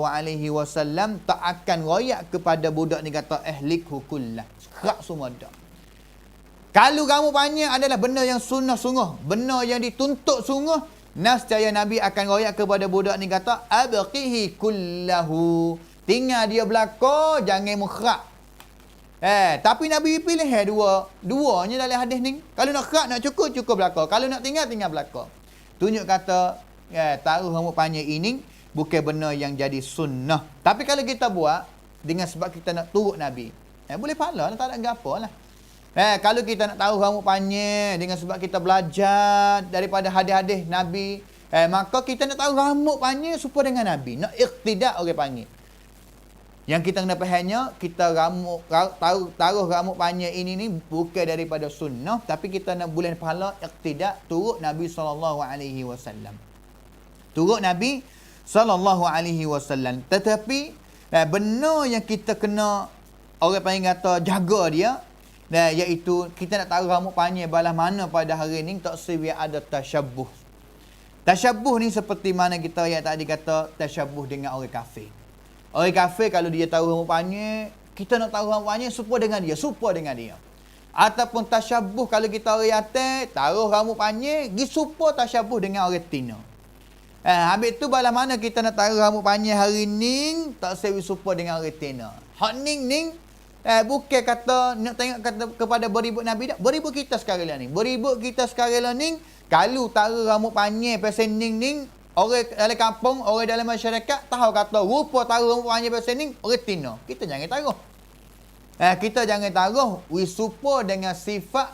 tak akan royak kepada budak ni kata ihlik hukullah. Kerak semua dah. Kalau rambut panjang adalah benda yang sunnah sungguh, benda yang dituntut sungguh, nascaya Nabi akan royak kepada budak ni kata abqihi kullahu. Tinggal dia belakang, jangan mengkerak. Tapi Nabi pilih duanya dalam hadis ni. Kalau nak kerak, nak cukur belakang. Kalau nak tinggal belakang. Tunjuk kata taruh rambut panjang ini bukan benda yang jadi sunnah. Tapi kalau kita buat dengan sebab kita nak turut Nabi, boleh pahala lah, tak ada apa lah. Kalau kita nak taruh rambut panjang dengan sebab kita belajar daripada hadis-hadis Nabi, maka kita nak taruh rambut panjang supaya dengan Nabi. Nak iqtidak orang panggil. Yang kita kena fahamnya, kita taruh rambut panjang ini ni bukan daripada sunnah, tapi kita nak bulan pahala iqtidak turut Nabi SAW. Turut Nabi SAW. Tetapi benar yang kita kena orang panggil kata jaga dia, iaitu kita nak taruh rambut panjang balas mana pada hari ni, tak sebiar ada tasyabbuh. Tasyabbuh ni seperti mana kita yang tadi kata tasyabbuh dengan orang kafir. Orang kafir kalau dia taruh rambut panjang, kita nak taruh rambut panjang serupa dengan dia. Ataupun tasyabbuh kalau kita orang yatim, taruh rambut panjang, pergi serupa tasyabbuh dengan orang tina. Habis tu bala mana kita nak taruh rambut panjang hari ni, tak serupa dengan orang tina. Hak ning bukan kata nak tengok kata kepada beribut Nabi dah. Beribut kita sekarang ni. Kalau taruh rambut panjang pasal ning orang dalam kampung, orang dalam masyarakat tahu kata rupa taruh rambut panjang pasal ni orang tina. Kita jangan taruh. Kita jangan taruh wisupa dengan sifat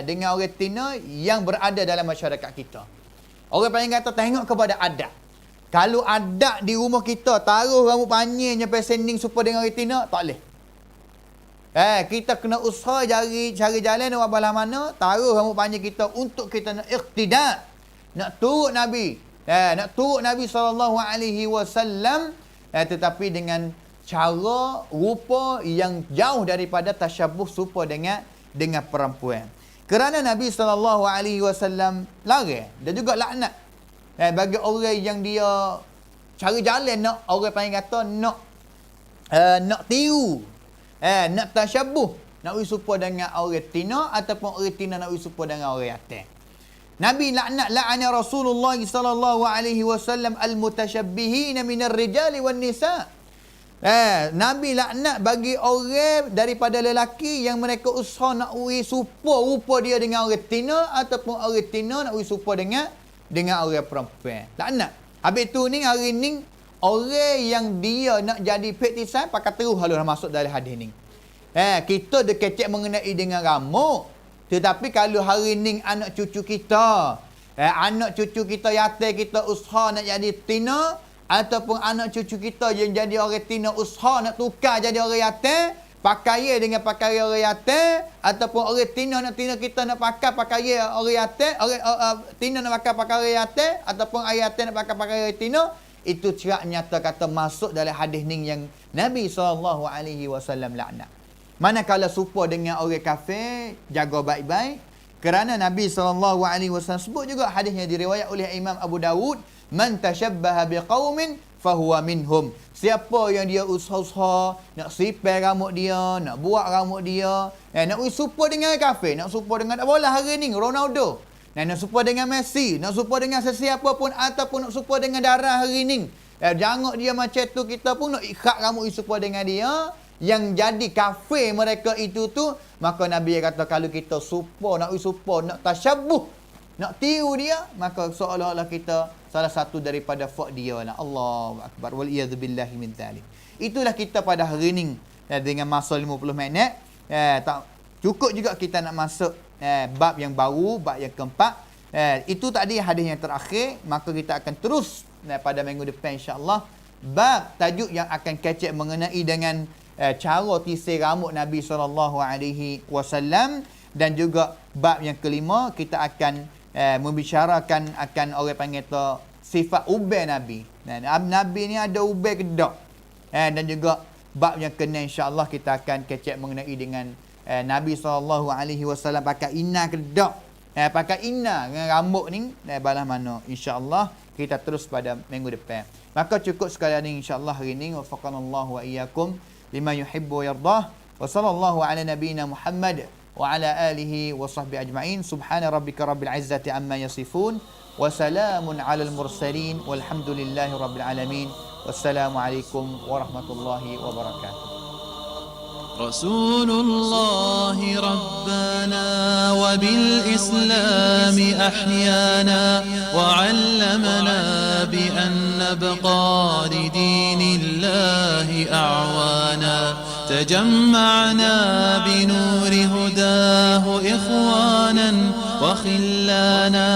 dengan orang tina yang berada dalam masyarakat kita. Orang paling kata tengok kepada adat. Kalau adat di rumah kita taruh rambut panjangnya pasal ni supaya dengan orang tina, tak boleh. Kita kena usaha cari jalan orang belah mana taruh rambut panjang kita untuk kita nak iqtidak, nak turut Nabi. Nak turut Nabi SAW, tetapi dengan cara rupa yang jauh daripada tasyabbuh serupa dengan perempuan. Kerana Nabi SAW larang dan juga laknat bagi orang yang dia cari jalan nak orang panggil kata nak tiru, nak tasyabbuh, nak serupa dengan orang tina ataupun orang tina nak serupa dengan orang yatim. Nabi la'ana Rasulullah sallallahu alaihi wasallam al-mutasyabbihina minar rijali wan nisa. Nabi laknat bagi orang daripada lelaki yang mereka usaha nak serupa rupa dia dengan orang tina ataupun orang tina nak serupa dengan orang perempuan. Laknat. Habis tu ni hari ni orang yang dia nak jadi petisan pakai terus halus masuk dalam hadis ni. Kita dekecek mengenai dengan rambut. Tetapi kalau hari ni anak cucu kita, anak cucu kita yatim, kita usaha nak jadi tina, ataupun anak cucu kita yang jadi orang tina usaha nak tukar jadi orang yatim, pakaian dengan pakaian orang yatim, ataupun orang tina kita nak pakai pakaian orang yatim, tina nak pakai pakaian orang yatim, ataupun orang yatim nak pakai pakaian orang tina, itu cerak nyata kata masuk dalam hadis ni yang Nabi SAW laknat. Manakala serupa dengan orang kafir, jaga baik-baik. Kerana Nabi SAW sebut juga hadis yang diriwayat oleh Imam Abu Dawud, man tashabbaha biqaumin fahuwa minhum. Siapa yang dia usaha nak sipir rambut dia, nak buat rambut dia, nak serupa dengan kafir, nak serupa dengan bola hari ni Ronaldo, nak serupa dengan Messi, nak serupa dengan sesiapa pun ataupun nak serupa dengan darah hari ni, jangok dia macam tu, kita pun nak ikhak rambut serupa dengan dia. Yang jadi kafir mereka itu tu, maka Nabi kata kalau kita serupa, nak tasyabbuh, nak tiru dia, maka seolah-olah kita salah satu daripada fak dia lah. Allahu akbar, wal iyadzubillahi min dzalik. Itulah kita pada hari ni dengan masa 50 minit Tak cukup juga kita nak masuk bab yang baru, bab yang keempat. Itu tadi hadis yang terakhir, maka kita akan terus pada minggu depan insya-Allah bab tajuk yang akan kecek mengenai dengan cara tisir rambut Nabi SAW, dan juga bab yang kelima kita akan membicarakan akan orang panggil tu sifat ubai Nabi. Nabi ni ada ubai ke tak? Dan juga bab yang kena insya-Allah kita akan kecek mengenai dengan Nabi SAW pakai inna ke tak? Pakai inna dengan rambut ni balas mana? Insya-Allah kita terus pada minggu depan. Maka cukup sekali ni insya-Allah hari ni. Wafaqanallahu wa iyyakum lima yuhibbu wa yardah. Wa sallallahu ala nabiyyina Muhammad wa ala alihi wa sahbihi ajma'in. Subhana rabbika rabbil izzati amma yasifun wa salamun alal mursalin walhamdulillahi rabbil alamin. Wassalamu alaikum warahmatullahi wabarakatuh. رسول الله ربنا وبالإسلام أحيانا وعلمنا بأن نبقى لدين الله أعوانا تجمعنا بنور هداه إخوانا وخلانا